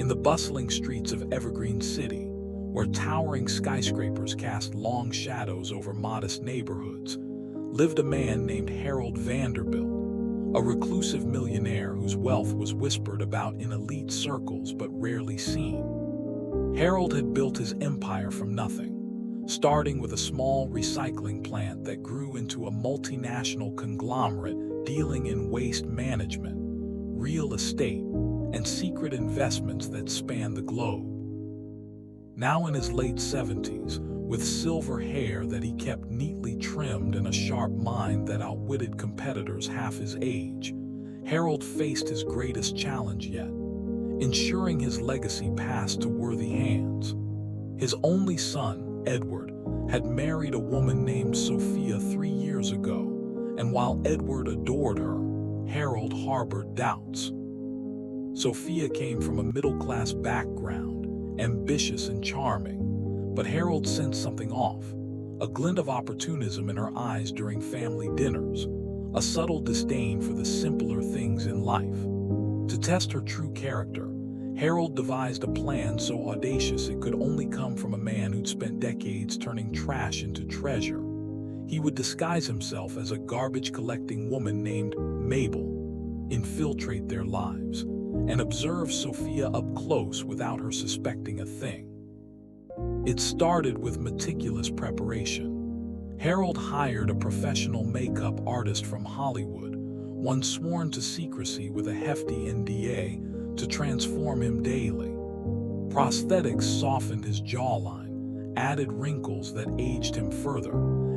In the bustling streets of Evergreen City, where towering skyscrapers cast long shadows over modest neighborhoods, lived a man named Harold Vanderbilt, a reclusive millionaire whose wealth was whispered about in elite circles but rarely seen. Harold had built his empire from nothing, starting with a small recycling plant that grew into a multinational conglomerate dealing in waste management, real estate, and secret investments that spanned the globe. Now in his late 70s, with silver hair that he kept neatly trimmed and a sharp mind that outwitted competitors half his age, Harold faced his greatest challenge yet: ensuring his legacy passed to worthy hands. His only son, Edward, had married a woman named Sophia 3 years ago, and while Edward adored her, Harold harbored doubts. Sophia came from a middle-class background, ambitious and charming, but Harold sensed something off, a glint of opportunism in her eyes during family dinners, a subtle disdain for the simpler things in life. To test her true character, Harold devised a plan so audacious it could only come from a man who'd spent decades turning trash into treasure. He would disguise himself as a garbage-collecting woman named Mabel, infiltrate their lives, and observe Sophia up close without her suspecting a thing. It started with meticulous preparation. Harold hired a professional makeup artist from Hollywood, one sworn to secrecy with a hefty NDA, to transform him daily. Prosthetics softened his jawline, added wrinkles that aged him further,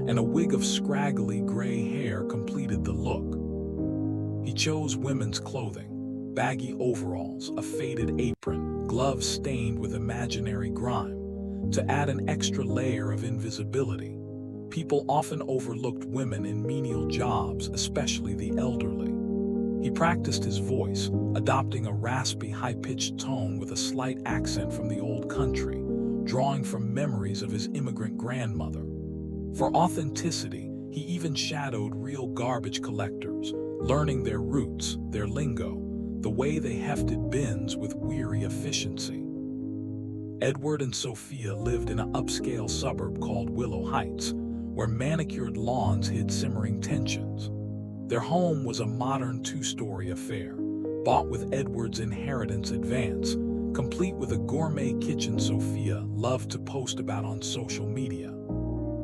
and a wig of scraggly gray hair completed the look. He chose women's clothing: baggy overalls, a faded apron, gloves stained with imaginary grime, to add an extra layer of invisibility. People often overlooked women in menial jobs, especially the elderly. He practiced his voice, adopting a raspy, high-pitched tone with a slight accent from the old country, drawing from memories of his immigrant grandmother. For authenticity, he even shadowed real garbage collectors, learning their roots, their lingo, the way they hefted bins with weary efficiency. Edward and Sophia lived in an upscale suburb called Willow Heights, where manicured lawns hid simmering tensions. Their home was a modern 2-story affair, bought with Edward's inheritance advance, complete with a gourmet kitchen Sophia loved to post about on social media.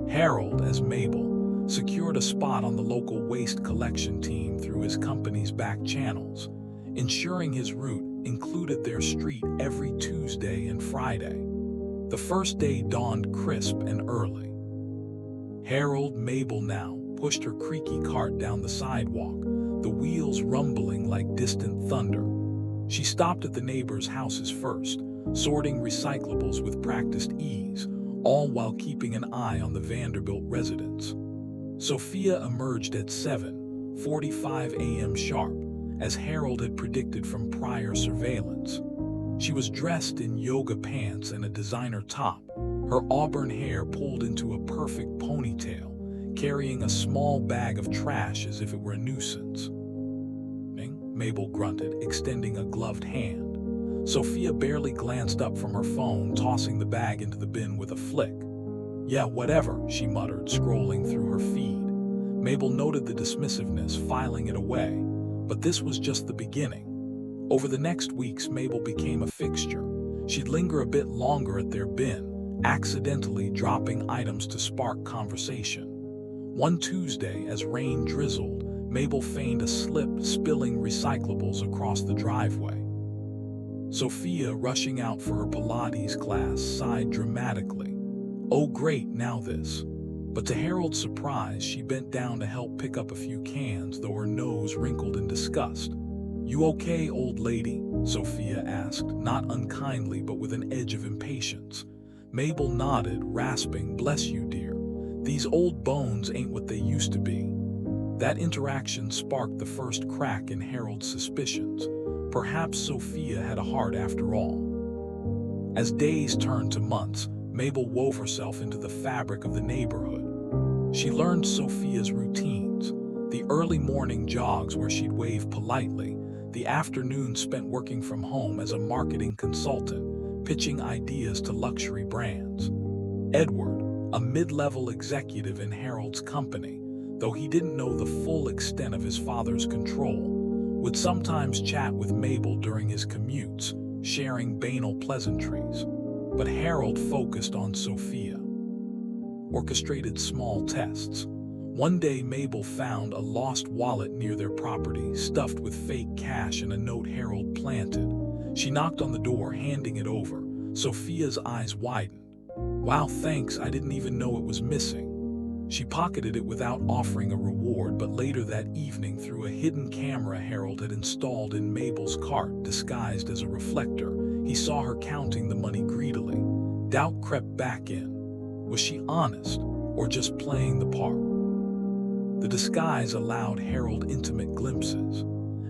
Harold, as Mabel, secured a spot on the local waste collection team through his company's back channels, ensuring his route included their street every Tuesday and Friday. The first day dawned crisp and early. Harold, Mabel now, pushed her creaky cart down the sidewalk, the wheels rumbling like distant thunder. She stopped at the neighbors' houses first, sorting recyclables with practiced ease, all while keeping an eye on the Vanderbilt residence. Sophia emerged at 7:45 a.m. sharp, as Harold had predicted from prior surveillance. She was dressed in yoga pants and a designer top, her auburn hair pulled into a perfect ponytail, carrying a small bag of trash as if it were a nuisance. Mabel grunted, extending a gloved hand. Sophia barely glanced up from her phone, tossing the bag into the bin with a flick. "Yeah, whatever," she muttered, scrolling through her feed. Mabel noted the dismissiveness, filing it away. But this was just the beginning. Over the next weeks, Mabel became a fixture. She'd linger a bit longer at their bin, accidentally dropping items to spark conversation. One Tuesday, as rain drizzled, Mabel feigned a slip, spilling recyclables across the driveway. Sophia, rushing out for her Pilates class, sighed dramatically. "Oh great, now this." But to Harold's surprise, she bent down to help pick up a few cans, though her nose wrinkled in disgust. "You okay, old lady?" Sophia asked, not unkindly but with an edge of impatience. Mabel nodded, rasping, "Bless you, dear. These old bones ain't what they used to be." That interaction sparked the first crack in Harold's suspicions. Perhaps Sophia had a heart after all. As days turned to months, Mabel wove herself into the fabric of the neighborhood. She learned Sophia's routines, the early morning jogs where she'd wave politely, the afternoon spent working from home as a marketing consultant, pitching ideas to luxury brands. Edward, a mid-level executive in Harold's company, though he didn't know the full extent of his father's control, would sometimes chat with Mabel during his commutes, sharing banal pleasantries. But Harold focused on Sophia. Orchestrated small tests. One day Mabel found a lost wallet near their property, stuffed with fake cash and a note Harold planted. She knocked on the door, handing it over. Sophia's eyes widened. "Wow, thanks, I didn't even know it was missing." She pocketed it without offering a reward, but later that evening, through a hidden camera Harold had installed in Mabel's cart disguised as a reflector, he saw her counting the money greedily. Doubt crept back in. Was she honest, or just playing the part? The disguise allowed Harold intimate glimpses.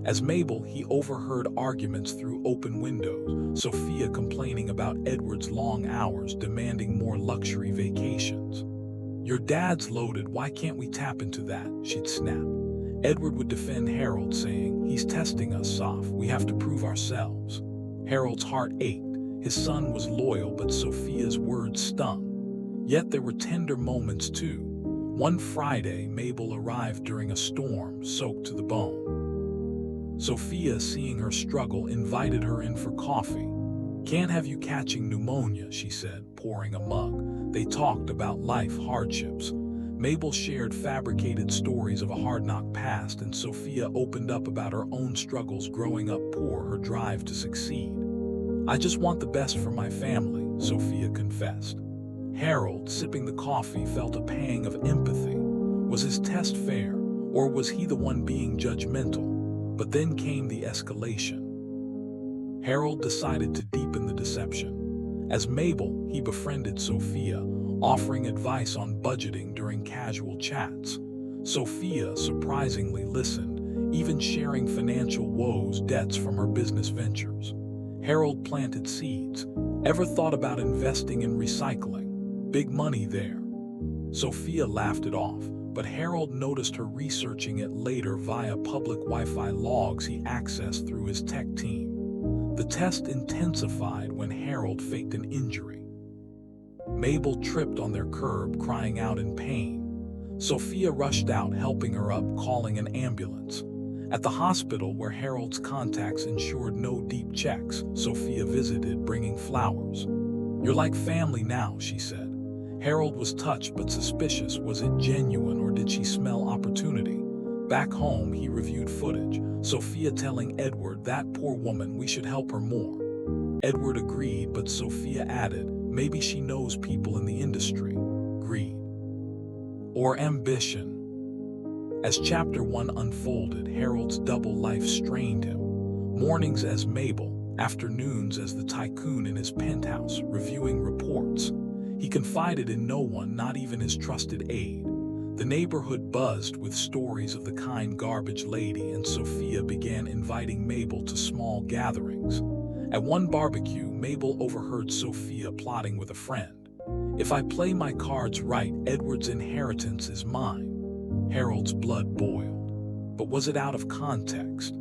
As Mabel, he overheard arguments through open windows, Sophia complaining about Edward's long hours, demanding more luxury vacations. "Your dad's loaded, why can't we tap into that?" she'd snap. Edward would defend Harold, saying, "He's testing us, Soph, we have to prove ourselves." Harold's heart ached. His son was loyal, but Sophia's words stung. Yet there were tender moments too. One Friday, Mabel arrived during a storm, soaked to the bone. Sophia, seeing her struggle, invited her in for coffee. "Can't have you catching pneumonia," she said, pouring a mug. They talked about life hardships. Mabel shared fabricated stories of a hard-knock past, and Sophia opened up about her own struggles growing up poor, her drive to succeed. "I just want the best for my family," Sophia confessed. Harold, sipping the coffee, felt a pang of empathy. Was his test fair, or was he the one being judgmental? But then came the escalation. Harold decided to deepen the deception. As Mabel, he befriended Sophia, offering advice on budgeting during casual chats. Sophia surprisingly listened, even sharing financial woes, debts from her business ventures. Harold planted seeds. "Ever thought about investing in recycling? Big money there." Sophia laughed it off, but Harold noticed her researching it later via public Wi-Fi logs he accessed through his tech team. The test intensified when Harold faked an injury. Mabel tripped on their curb, crying out in pain. Sophia rushed out, helping her up, calling an ambulance. At the hospital, where Harold's contacts ensured no deep checks, Sophia visited, bringing flowers. "You're like family now," she said. Harold was touched but suspicious. Was it genuine, or did she smell opportunity? Back home, he reviewed footage, Sophia telling Edward, "That poor woman, we should help her more." Edward agreed, but Sophia added, "Maybe she knows people in the industry." Greed. Or ambition. As Chapter 1 unfolded, Harold's double life strained him. Mornings as Mabel, afternoons as the tycoon in his penthouse, reviewing reports. He confided in no one, not even his trusted aide. The neighborhood buzzed with stories of the kind garbage lady, and Sophia began inviting Mabel to small gatherings. At one barbecue, Mabel overheard Sophia plotting with a friend. "If I play my cards right, Edward's inheritance is mine." Harold's blood boiled. But was it out of context?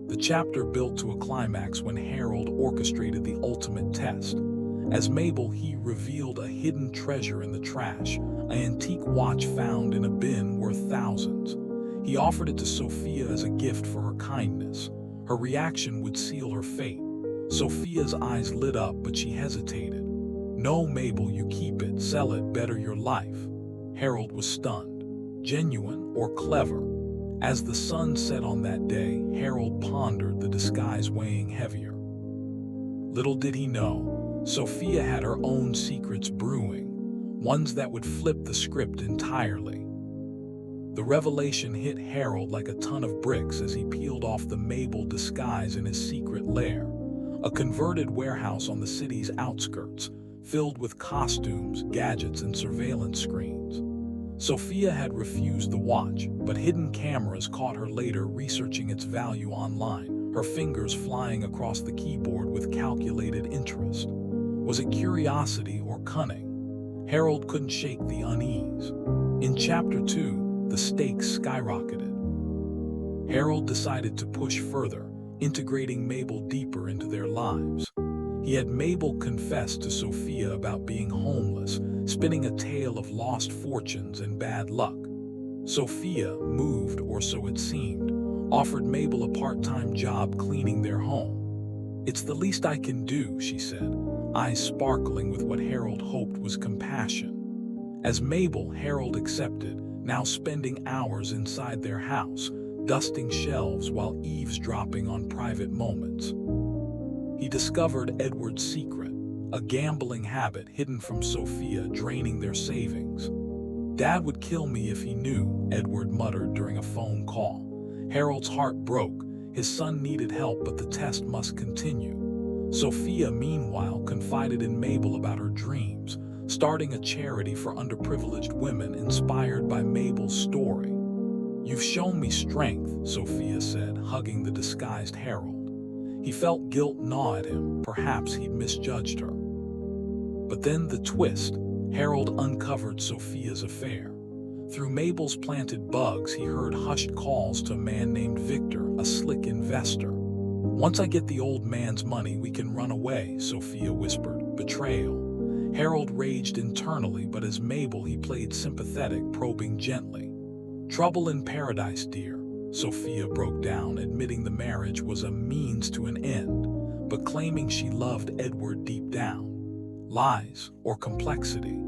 The chapter built to a climax when Harold orchestrated the ultimate test. As Mabel, he revealed a hidden treasure in the trash, an antique watch found in a bin worth thousands. He offered it to Sophia as a gift for her kindness. Her reaction would seal her fate. Sophia's eyes lit up, but she hesitated. "No, Mabel, you keep it. Sell it, better your life." Harold was stunned. Genuine or clever? As the sun set on that day, Harold pondered, the disguise weighing heavier. Little did he know, Sophia had her own secrets brewing, ones that would flip the script entirely. The revelation hit Harold like a ton of bricks as he peeled off the Mabel disguise in his secret lair, a converted warehouse on the city's outskirts, filled with costumes, gadgets, and surveillance screens. Sophia had refused the watch, but hidden cameras caught her later, researching its value online, her fingers flying across the keyboard with calculated interest. Was it curiosity or cunning? Harold couldn't shake the unease. In Chapter 2, the stakes skyrocketed. Harold decided to push further, integrating Mabel deeper into their lives. He had Mabel confess to Sophia about being homeless, spinning a tale of lost fortunes and bad luck. Sophia, moved, or so it seemed, offered Mabel a part-time job cleaning their home. "It's the least I can do," she said, eyes sparkling with what Harold hoped was compassion. As Mabel, Harold accepted, now spending hours inside their house, dusting shelves while eavesdropping on private moments. He discovered Edward's secret, a gambling habit hidden from Sophia draining their savings. "Dad would kill me if he knew," Edward muttered during a phone call. Harold's heart broke. His son needed help, but the test must continue. Sophia, meanwhile, confided in Mabel about her dreams, starting a charity for underprivileged women inspired by Mabel's story. "You've shown me strength," Sophia said, hugging the disguised Harold. He felt guilt gnaw at him. Perhaps he'd misjudged her. But then the twist. Harold uncovered Sophia's affair. Through Mabel's planted bugs, he heard hushed calls to a man named Victor, a slick investor. "Once I get the old man's money, we can run away," Sophia whispered. Betrayal. Harold raged internally, but as Mabel, he played sympathetic, probing gently. "Trouble in paradise, dear." Sophia broke down, admitting the marriage was a means to an end, but claiming she loved Edward deep down. Lies or complexity?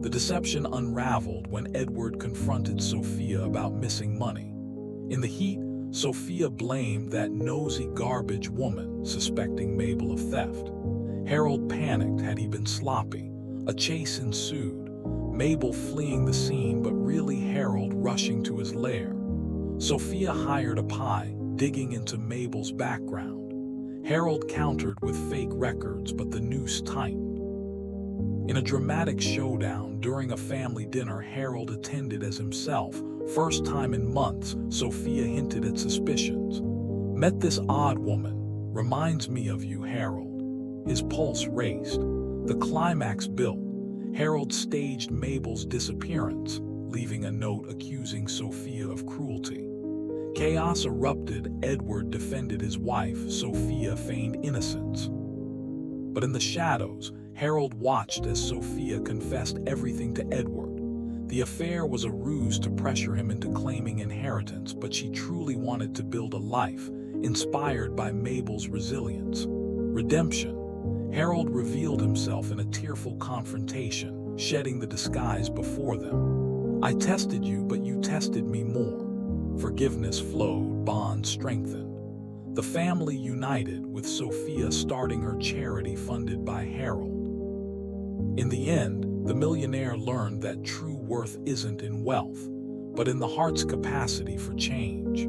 The deception unraveled when Edward confronted Sophia about missing money. In the heat, Sophia blamed that nosy garbage woman, suspecting Mabel of theft. Harold panicked. Had he been sloppy? A chase ensued, Mabel fleeing the scene, but really Harold rushing to his lair. Sophia hired a spy, digging into Mabel's background. Harold countered with fake records, but the noose tightened. In a dramatic showdown during a family dinner Harold attended as himself, first time in months, Sophia hinted at suspicions. "Met this odd woman. Reminds me of you, Harold." His pulse raced. The climax built. Harold staged Mabel's disappearance, leaving a note accusing Sophia of cruelty. Chaos erupted. Edward defended his wife. Sophia feigned innocence. But in the shadows, Harold watched as Sophia confessed everything to Edward. The affair was a ruse to pressure him into claiming inheritance, but she truly wanted to build a life inspired by Mabel's resilience. Redemption. Harold revealed himself in a tearful confrontation, shedding the disguise before them. "I tested you, but you tested me more." Forgiveness flowed, bonds strengthened. The family united, with Sophia starting her charity funded by Harold. In the end, the millionaire learned that true worth isn't in wealth, but in the heart's capacity for change.